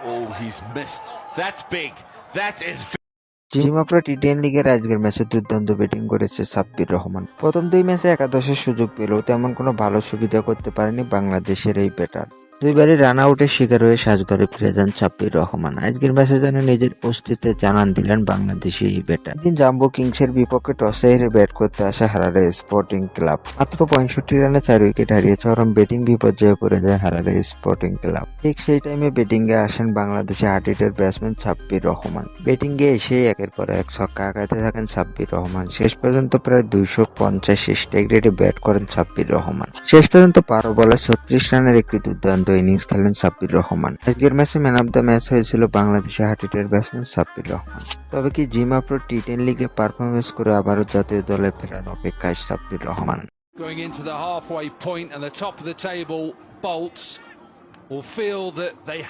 Oh, he's missed. That's big. That is Zim Afro T ten লিগের আজকের ম্যাচে দুর্দান্ত ব্যাটিং করেছে সাব্বির রহমান। প্রথম দুই ম্যাচে একাদশের সুযোগ পেলেও তেমন কোনো ভালো সুবিধা করতে পারেনি বাংলাদেশের এই ব্যাটার। দুইবারই রান আউটের শিকার হয়ে সাজঘরে ফিরে যান সাব্বির রহমান। আজকের ম্যাচে যেন নিজের অস্তিত্বের জানান দিলেন বাংলাদেশি এই ব্যাটার। দিন জাম্বো কিংসের বিপক্ষে টসে হেরে ব্যাট করতে আসে হারারে স্পোর্টিং ক্লাব। মাত্র 65 রানে 4 উইকেট হারিয়ে চরম ব্যাটিং বিপর্যয়ে পড়ে যায় হারারে স্পোর্টিং ক্লাব। ঠিক সেই টাইমে ব্যাটিং এ আসেন বাংলাদেশি হার্ট-হিটের ব্যাটসম্যান সাব্বির রহমান। ব্যাটিং এ এসে একের পর এক ছক্কা আঘাতে থাকেন সাব্বির রহমান। শেষ পর্যন্ত প্রায় 250 স্ট্রাইক রেটে ব্যাট করেন সাব্বির রহমান। শেষ পর্যন্ত 12 বলে 36 রানের একটি দুর্দান্ত ইনিংস খেলেন সাব্বির রহমান। আজকের ম্যাচে ম্যান অফ দ্য ম্যাচ হয়েছিল বাংলাদেশের হার্ট-হিটের ব্যাটসম্যান সাব্বির রহমান। তবে কি জিম আফ্রা টি-10 লিগে পারফরমেন্স করে আবারও জাতীয় দলে ফেরার অপেক্ষায় Sabbir Rahman. going into the halfway point, and the top of the table bolts will feel that they